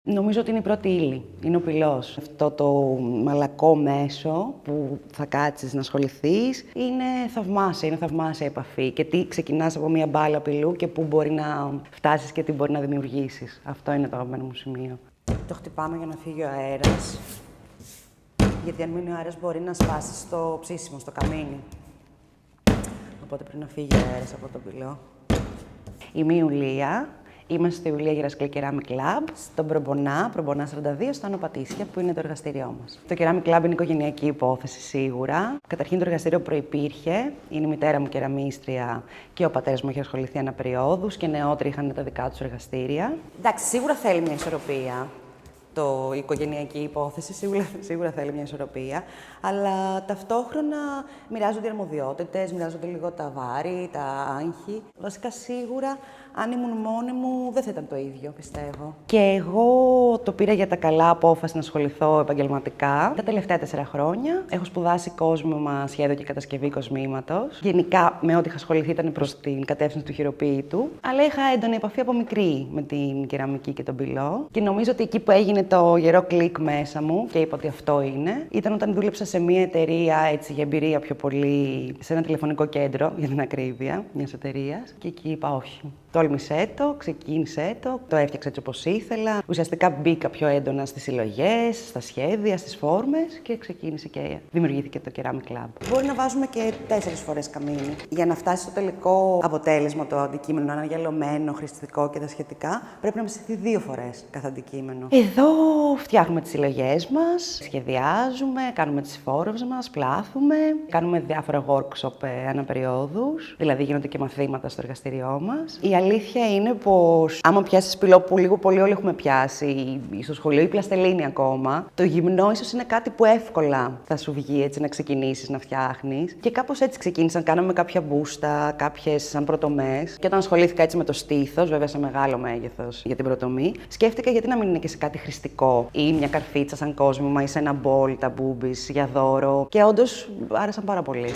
Νομίζω ότι είναι η πρώτη ύλη. Είναι ο πυλός. Αυτό το μαλακό μέσο που θα κάτσεις να ασχοληθείς είναι θαυμάσια επαφή. Και τι ξεκινάς από μία μπάλα πυλού και πού μπορεί να φτάσεις και τι μπορεί να δημιουργήσεις. Αυτό είναι το αγαπημένο μου σημείο. Το χτυπάμε για να φύγει ο αέρας. Γιατί αν μείνει ο αέρας μπορεί να σπάσει στο ψήσιμο, στο καμίνι. Οπότε πρέπει να φύγει ο αέρας από τον πυλό. Είμαι η Ιουλία. Είμαστε στη Ιουλία Γερασκλή Ceramic Lab, στον Προπονά 42, στο Άνω Πατήσια, που είναι το εργαστήριό μας. Το Ceramic Lab είναι οικογενειακή υπόθεση σίγουρα. Καταρχήν το εργαστήριο προϋπήρχε, είναι η μητέρα μου κεραμίστρια και ο πατέρας μου είχε ασχοληθεί αναπεριόδους και νεότεροι είχαν τα δικά τους εργαστήρια. Εντάξει, σίγουρα θέλει μια ισορροπία. Η οικογενειακή υπόθεση σίγουρα θέλει μια ισορροπία, αλλά ταυτόχρονα μοιράζονται οι αρμοδιότητες, μοιράζονται λίγο τα βάρη, τα άγχη. Βασικά, σίγουρα, αν ήμουν μόνη μου, δεν θα ήταν το ίδιο, πιστεύω. Και εγώ το πήρα για τα καλά απόφαση να ασχοληθώ επαγγελματικά. Τα τελευταία 4 χρόνια έχω σπουδάσει κόσμημα, σχέδιο και κατασκευή κοσμήματος. Γενικά, με ό,τι είχα ασχοληθεί ήταν προς την κατεύθυνση του χειροποίητου, αλλά είχα έντονη επαφή από μικρή με την κεραμική και τον πυλό. Και νομίζω ότι εκεί που έγινε το γερό κλικ μέσα μου και είπα ότι αυτό είναι, ήταν όταν δούλεψα σε μια εταιρεία έτσι, για εμπειρία πιο πολύ, σε ένα τηλεφωνικό κέντρο, για την ακρίβεια, μιας εταιρείας. Και εκεί είπα όχι. Τόλμησέ το, ξεκίνησέ το έφτιαξα έτσι όπως ήθελα. Ουσιαστικά μπήκα πιο έντονα στις συλλογές, στα σχέδια, στις φόρμες και ξεκίνησε και δημιουργήθηκε το Ceramic Lab. Μπορεί να βάζουμε και 4 φορές καμίνι. Για να φτάσει στο τελικό αποτέλεσμα, το αντικείμενο να είναι γυαλωμένο, χρηστικό και τα σχετικά, πρέπει να ψηθεί 2 φορές κάθε αντικείμενο. Εδώ φτιάχνουμε τις συλλογές μας, σχεδιάζουμε, κάνουμε τις φόρμες μας, πλάθουμε, κάνουμε διάφορα workshop αναπεριόδους, δηλαδή γίνονται και μαθήματα στο εργαστήριό μας. Η αλήθεια είναι πως άμα πιάσεις πυλό που λίγο πολύ όλοι έχουμε πιάσει, στο σχολείο ή πλαστελίνη ακόμα, το γυμνό ίσως είναι κάτι που εύκολα θα σου βγει έτσι να ξεκινήσεις να φτιάχνεις. Και κάπως έτσι ξεκίνησαν. Κάναμε κάποια μπούστα, κάποιες σαν πρωτομές. Και όταν ασχολήθηκα έτσι με το στήθος, βέβαια σε μεγάλο μέγεθος για την πρωτομή, σκέφτηκα γιατί να μην είναι και σε κάτι χρηστικό ή μια καρφίτσα σαν κόσμημα ή σε ένα μπολ τα μπούμπις για δώρο. Και όντως άρεσαν πάρα πολύ.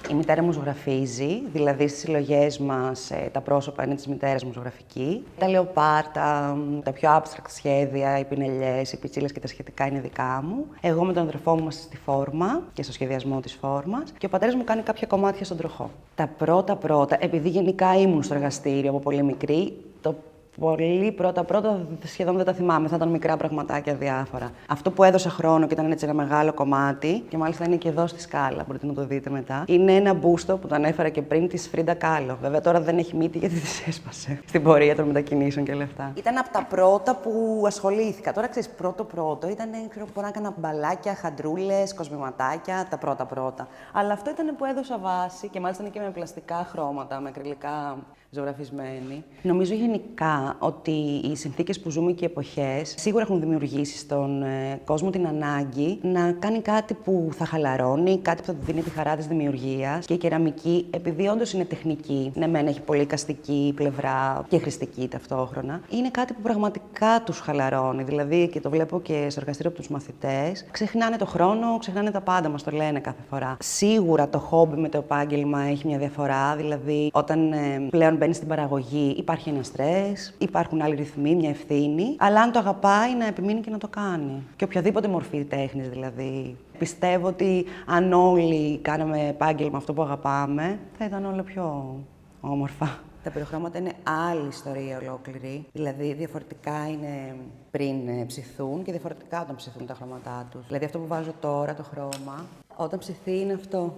Η μητέρα μου ζωγραφίζει, δηλαδή στις συλλογές μας τα πρόσωπα είναι της μητέρας μου ζωγραφική. Τα λεοπάρτα, τα πιο abstract σχέδια, οι πινελιές, οι πιτσίλες και τα σχετικά είναι δικά μου. Εγώ με τον αδερφό μου είμαστε στη φόρμα και στο σχεδιασμό της φόρμας και ο πατέρας μου κάνει κάποια κομμάτια στον τροχό. Τα πρώτα, επειδή γενικά ήμουν στο εργαστήριο από πολύ μικρή, το πολύ πρώτα σχεδόν δεν τα θυμάμαι, θα ήταν μικρά πραγματάκια διάφορα. Αυτό που έδωσα χρόνο και ήταν έτσι ένα μεγάλο κομμάτι, και μάλιστα είναι και εδώ στη σκάλα, μπορείτε να το δείτε μετά, είναι ένα μπούστο που το ανέφερα και πριν της Φρίντα Κάλο. Βέβαια τώρα δεν έχει μύτη γιατί της έσπασε στην πορεία των μετακινήσεων και όλα αυτά. Ήταν από τα πρώτα που ασχολήθηκα. Τώρα ξέρεις, πρώτο ήταν, ξέρω, που έκανα μπαλάκια, χαντρούλες, κοσμηματάκια, τα πρώτα. Αλλά αυτό ήταν που έδωσα βάση και μάλιστα είναι και με πλαστικά χρώματα, με ακριλικά ζωγραφισμένη. Νομίζω γενικά ότι οι συνθήκες που ζούμε και οι εποχές σίγουρα έχουν δημιουργήσει στον κόσμο την ανάγκη να κάνει κάτι που θα χαλαρώνει, κάτι που θα του δίνει τη χαρά της δημιουργίας. Και η κεραμική, επειδή όντως είναι τεχνική, ναι, μεν έχει πολύ εικαστική πλευρά και χρηστική ταυτόχρονα, είναι κάτι που πραγματικά τους χαλαρώνει. Δηλαδή, και το βλέπω και στο εργαστήριο από τους μαθητές, ξεχνάνε το χρόνο, ξεχνάνε τα πάντα, μας το λένε κάθε φορά. Σίγουρα το χόμπι με το επάγγελμα έχει μια διαφορά, δηλαδή όταν πλέον μπαίνει στην παραγωγή, υπάρχει ένα στρες, υπάρχουν άλλοι ρυθμοί, μια ευθύνη. Αλλά αν το αγαπάει, να επιμείνει και να το κάνει. Και οποιαδήποτε μορφή τέχνης δηλαδή. Πιστεύω ότι αν όλοι κάναμε επάγγελμα αυτό που αγαπάμε, θα ήταν όλα πιο όμορφα. Τα πυροχρώματα είναι άλλη ιστορία ολόκληρη. Δηλαδή, διαφορετικά είναι πριν ψηθούν και διαφορετικά όταν ψηθούν τα χρώματά τους. Δηλαδή, αυτό που βάζω τώρα, το χρώμα, όταν ψηθεί είναι αυτό.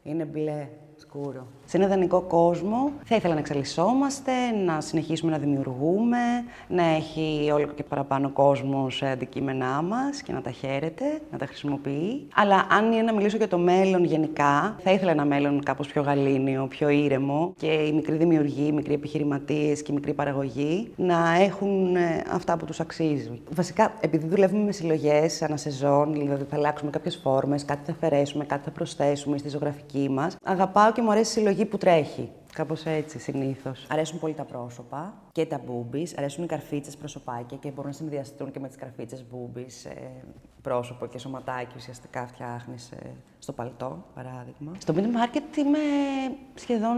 Είναι μπλε. Σκούρο. Σε ένα ιδανικό κόσμο θα ήθελα να εξελισσόμαστε, να συνεχίσουμε να δημιουργούμε, να έχει όλο και παραπάνω κόσμο σε αντικείμενά μας και να τα χαίρεται, να τα χρησιμοποιεί. Αλλά αν είναι να μιλήσω για το μέλλον γενικά, θα ήθελα ένα μέλλον κάπως πιο γαλήνιο, πιο ήρεμο και οι μικροί δημιουργοί, οι μικροί επιχειρηματίες και οι μικροί παραγωγοί να έχουν αυτά που τους αξίζει. Βασικά, επειδή δουλεύουμε με συλλογές ανά σεζόν, δηλαδή θα αλλάξουμε κάποιες φόρμες, κάτι θα αφαιρέσουμε, κάτι θα προσθέσουμε στη ζωγραφική μας, αγαπάω και μου αρέσει η συλλογή που τρέχει. Κάπως έτσι συνήθως. Αρέσουν πολύ τα πρόσωπα και τα boobies. Αρέσουν οι καρφίτσες προσωπάκια και μπορούν να συνδυαστούν και με τις καρφίτσες boobies. Πρόσωπο και σωματάκι ουσιαστικά φτιάχνεις στο παλτό, παράδειγμα. Στο Meat Market είμαι σχεδόν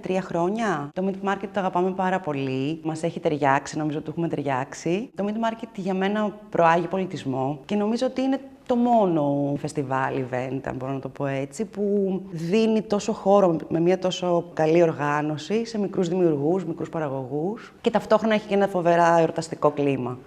3 χρόνια. Το Meat Market το αγαπάμε πάρα πολύ. Μας έχει ταιριάξει, νομίζω ότι το έχουμε ταιριάξει. Το Meat Market για μένα προάγει πολιτισμό και νομίζω ότι είναι το μόνο φεστιβάλ, event, αν μπορώ να το πω έτσι, που δίνει τόσο χώρο με μια τόσο καλή οργάνωση σε μικρούς δημιουργούς, μικρούς παραγωγούς και ταυτόχρονα έχει και ένα φοβερά εορταστικό κλίμα.